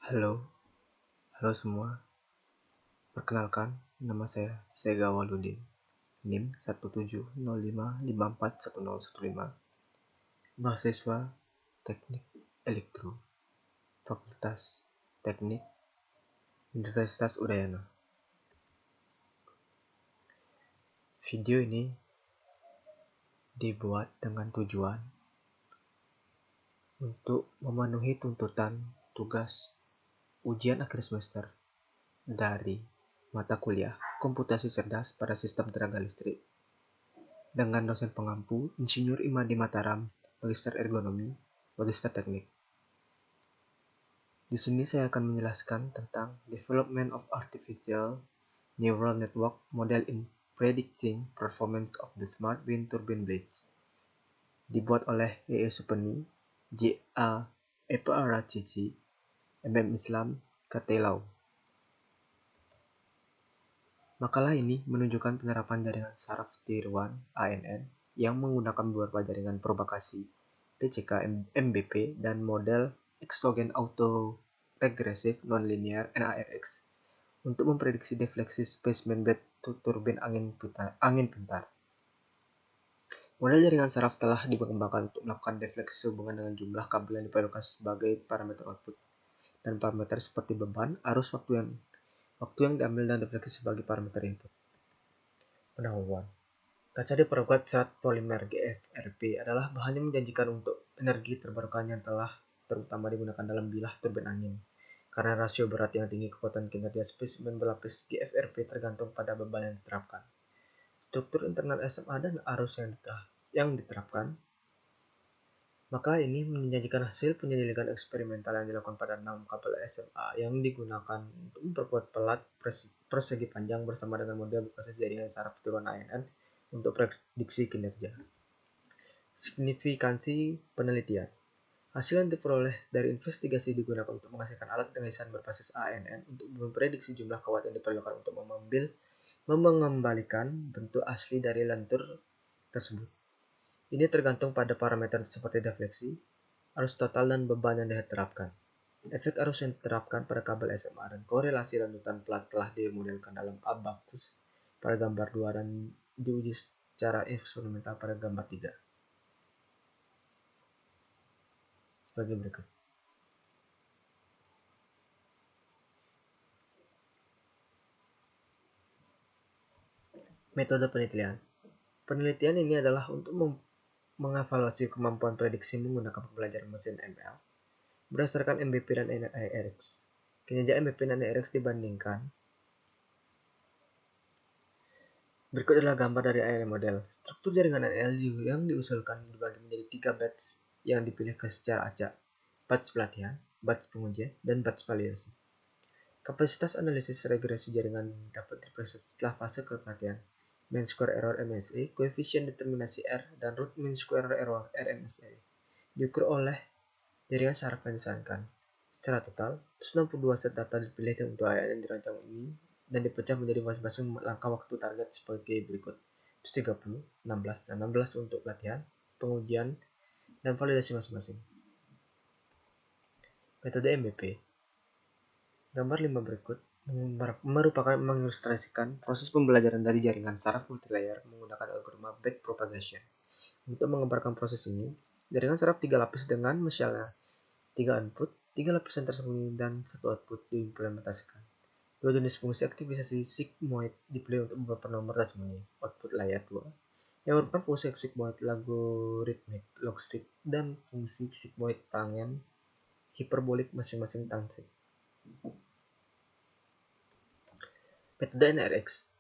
Halo, halo semua. Perkenalkan, nama saya Sega Waludin. NIM 17055541015. Mahasiswa Teknik Elektro, Fakultas Teknik Universitas Udayana. Video ini dibuat dengan tujuan untuk memenuhi tuntutan tugas ujian akhir semester dari mata kuliah Komputasi Cerdas pada Sistem Tenaga Listrik dengan dosen pengampu Insinyur Imadi Mataram, Magister Ergonomi, Magister Teknik. Di sini saya akan menjelaskan tentang Development of Artificial Neural Network Model in Predicting Performance of the Smart Wind Turbine Blades. Dibuat oleh E.E. Supeni, J.A. Eparachichi, MM Islam, K.T. Lau. Makalah ini menunjukkan penerapan jaringan saraf Tier 1 ANN yang menggunakan beberapa jaringan propagasi PCK MBP dan model exogen autoregressive nonlinear NARX untuk memprediksi defleksi spesimen bed turbin angin pintar. Model jaringan saraf telah dikembangkan untuk melakukan defleksi sehubungan dengan jumlah kabel yang diperlukan sebagai parameter output dan parameter seperti beban, arus, waktu yang diambil dan defleksi sebagai parameter input. Pendahuluan. Kaca diperkuat serat polimer GFRP adalah bahan yang menjanjikan untuk energi terbarukan yang telah terutama digunakan dalam bilah turbin angin. Karena rasio berat yang tinggi, kekuatan kinerja spesimen berlapis GFRP tergantung pada beban yang diterapkan, struktur internal SMA dan arus yang diterapkan. Maka ini menjanjikan hasil penyelidikan eksperimental yang dilakukan pada 6 kabel SMA yang digunakan untuk memperkuat pelat persegi panjang bersama dengan model berbasis jaringan saraf turun ANN untuk prediksi kinerja. Signifikansi penelitian. Hasil yang diperoleh dari investigasi digunakan untuk menghasilkan alat desain berbasis ANN untuk memprediksi jumlah kawat yang diperlukan untuk mengembalikan bentuk asli dari lentur tersebut. Ini tergantung pada parameter seperti defleksi, arus total, dan beban yang diterapkan. Efek arus yang diterapkan pada kabel SMA dan korelasi lanjutan pelat telah dimodelkan dalam abacus pada gambar 2 dan diuji secara eksperimental pada gambar 3. Sebagai berikut. Metode penelitian. Penelitian ini adalah untuk mengevaluasi kemampuan prediksi menggunakan pembelajaran mesin ML berdasarkan MBP dan NARX. Kinerja MBP dan NARX dibandingkan. Berikut adalah gambar dari ANN model. Struktur jaringan ANN yang diusulkan dibagi menjadi 3 batch yang dipilih secara acak. Batch pelatihan, batch pengujian, dan batch validasi. Kapasitas analisis regresi jaringan dapat diperiksa setelah fase pelatihan. Mean square error MSE, koefisien determinasi R, dan root mean square error RMSE diukur oleh jaringan saraf yang disarankan. Secara total, 162 set data dipilih untuk ANN yang dirancang ini dan dipecah menjadi masing-masing langkah waktu target sebagai berikut: 30, 16, dan 16 untuk pelatihan, pengujian, dan validasi masing-masing. Metode MBP. Gambar 5 berikut merupakan mengilustrasikan proses pembelajaran dari jaringan saraf multilayer menggunakan algoritma backpropagation. Untuk menggambarkan proses ini, jaringan saraf 3 lapis dengan misalnya 3 input, 3 lapisan tersembunyi, dan 1 output diimplementasikan. 2 jenis fungsi aktivisasi sigmoid dipilih untuk beberapa nomor tersembunyi. Output layer 2 yang merupakan fungsi sigmoid logarithmic logistik dan fungsi sigmoid tangen hiperbolik masing-masing tansik. Metode NARX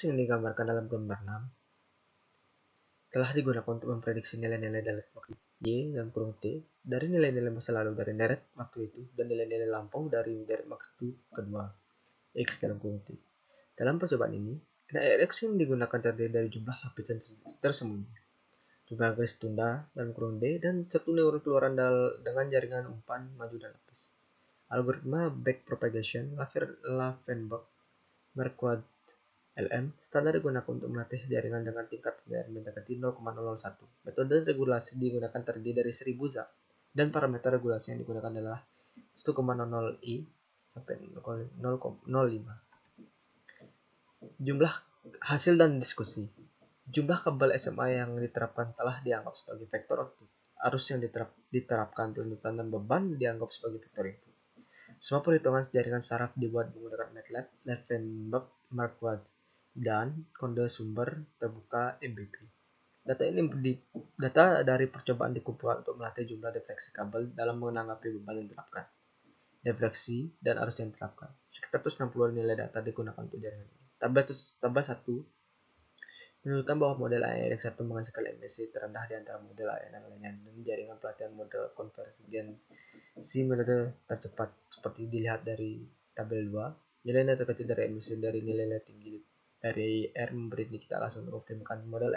yang digambarkan dalam gambar 6 telah digunakan untuk memprediksi nilai-nilai dalam waktu Y dan kurung T dari nilai-nilai masa lalu dari deret waktu itu dan nilai-nilai lampau dari deret waktu kedua X dalam kurung T. Dalam percobaan ini, NARX yang digunakan terdiri dari jumlah lapisan tersembunyi, jumlah garis tunda dalam kurung D, dan satu neuron keluaran dengan jaringan umpan maju dan lapis. Algoritma backpropagation Lavenberg Marquardt LM standar digunakan untuk melatih jaringan dengan tingkat pembayaran mendekati 0,001. Metode regulasi digunakan terdiri dari 1000 zak dan parameter regulasi yang digunakan adalah 1,00 I sampai 0,05. Jumlah hasil dan diskusi. Jumlah kabel SMA yang diterapkan telah dianggap sebagai vektor output. Arus yang diterapkan tuntutan dan beban dianggap sebagai vektor input. Semua perhitungan jaringan saraf dibuat menggunakan MATLAB, Levenberg, Marquardt, dan kode sumber terbuka MBP. Data dari percobaan dikumpulkan untuk melatih jumlah defleksi kabel dalam menanggapi beban yang diterapkan, defleksi, dan arus yang diterapkan. Sekitar 160 nilai data digunakan untuk jaringan ini. Tabel 1 menunjukkan bahwa model AEX1 menghasilkan MSI terendah di antara model ANN lainnya dan jaringan pelatihan model konvergensi metode tercepat. Seperti dilihat dari tabel 2, nilai terkecil dari emisi dari nilai tinggi dari R memberi kita alasan untuk mengoptimalkan model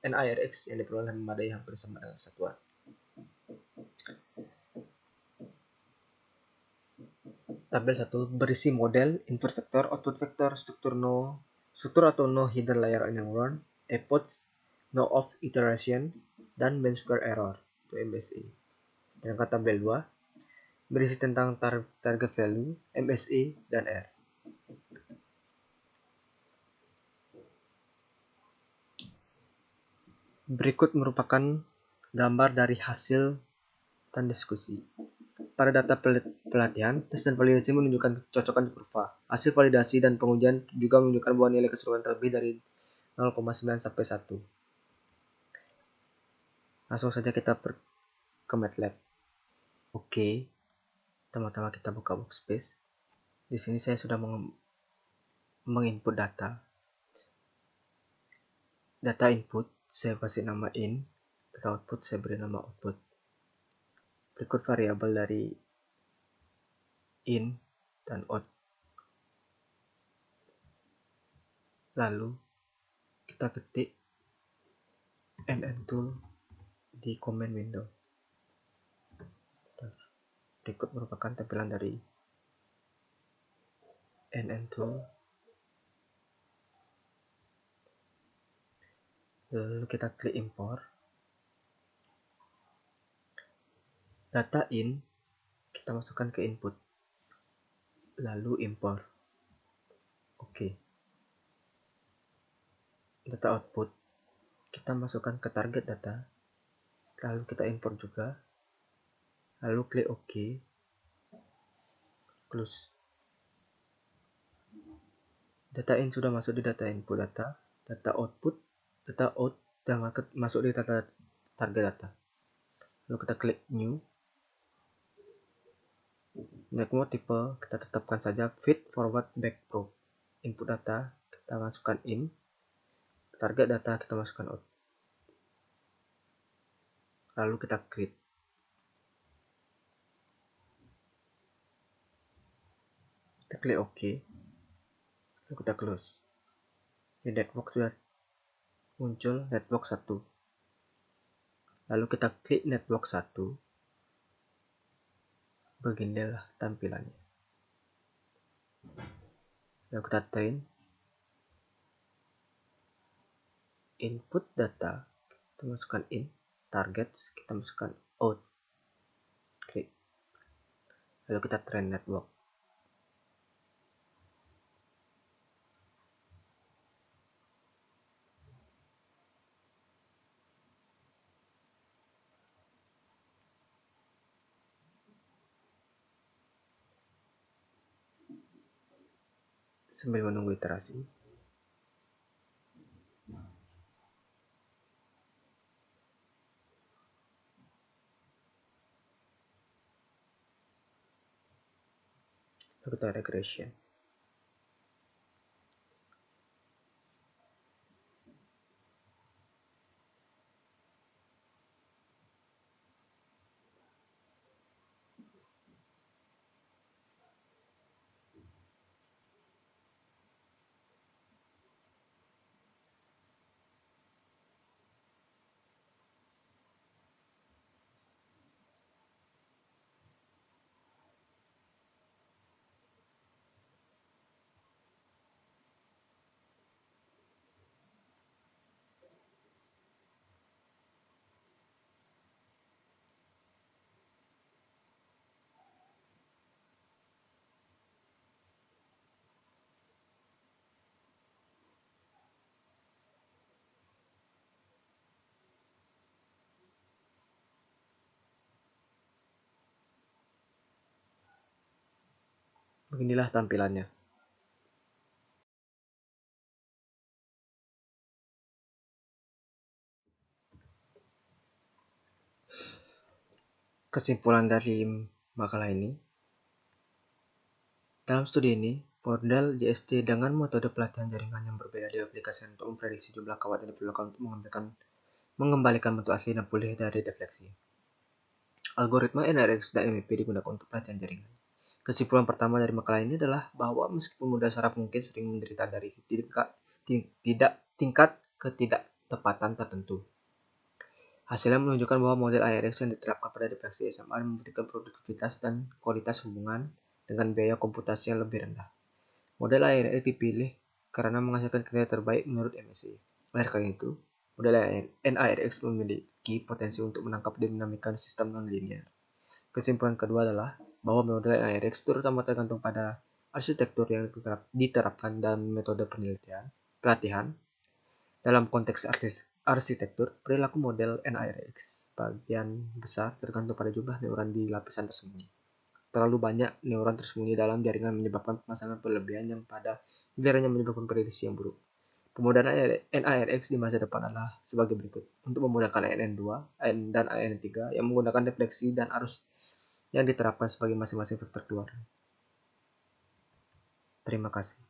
NIRX yang diperoleh memadai hampir sama dengan satuan. Tabel 1 berisi model, input vector, output vector, struktur atau no hidden layer neuron, epochs, no off iteration, dan mean square error atau MSE. Sedangkan tabel 2 berisi tentang target value, MSE, dan R. Berikut merupakan gambar dari hasil dan diskusi. Pada data pelatihan, tes dan validasi menunjukkan kecocokan di kurva. Hasil validasi dan pengujian juga menunjukkan bahwa nilai keseluruhan terlebih dari 0,9 sampai 1. Langsung saja kita ke MATLAB. Oke, pertama-tama kita buka workspace. Di sini saya sudah menginput data. Data input saya kasih nama in, data output saya beri nama output. Berikut variabel dari in dan out. Lalu kita ketik NN tool di command window. Berikut merupakan tampilan dari NN tool. Lalu kita klik import. Data in kita masukkan ke input. Lalu import. Oke. Data output kita masukkan ke target data. Lalu kita import juga. Lalu klik OK. Close. Data in sudah masuk di data input data. Data output, data out sudah masuk di data target data. Lalu kita klik new. Next mode tipe kita tetapkan saja feed forward back probe. Input data kita masukkan in. Target data kita masukkan out. Lalu kita create. Kita klik OK. Lalu kita close. Di network sudah muncul network 1. Lalu kita klik network 1. Beginilah tampilannya. Lalu kita train. Input data kita masukkan in. Targets kita masukkan out. Klik. Lalu kita train network. Sambil menunggu iterasi. Lalu kita regression. Beginilah tampilannya. Kesimpulan dari makalah ini, dalam studi ini, model DST dengan metode pelatihan jaringan yang berbeda diaplikasikan untuk memprediksi jumlah kawat yang diperlukan untuk mengembalikan bentuk asli dan pulih dari defleksi. Algoritma NRX dan MIP digunakan untuk pelatihan jaringan. Kesimpulan pertama dari makalah ini adalah bahwa meskipun model saraf mungkin sering menderita dari tingkat ketidaktepatan tertentu, hasilnya menunjukkan bahwa model ARX yang diterapkan pada defleksi SMA memberikan produktivitas dan kualitas hubungan dengan biaya komputasi yang lebih rendah. Model ARX dipilih karena menghasilkan kinerja terbaik menurut MSI. Oleh karena itu, model NARX memiliki potensi untuk menangkap dinamika sistem non-linear. Kesimpulan kedua adalah bahwa model ARX terutama tergantung pada arsitektur yang diterapkan dan metode pelatihan. Dalam konteks arsitektur, perilaku model NIRX sebagian besar tergantung pada jumlah neuron di lapisan tersembunyi. Terlalu banyak neuron tersembunyi dalam jaringan menyebabkan pemasangan berlebihan yang pada jaringan menyebabkan prediksi yang buruk. Pemodern NIRX di masa depan adalah sebagai berikut. Untuk memudahkan ANN2 dan ANN3 yang menggunakan defleksi dan arus yang diterapkan sebagai masing-masing faktor keluar. Terima kasih.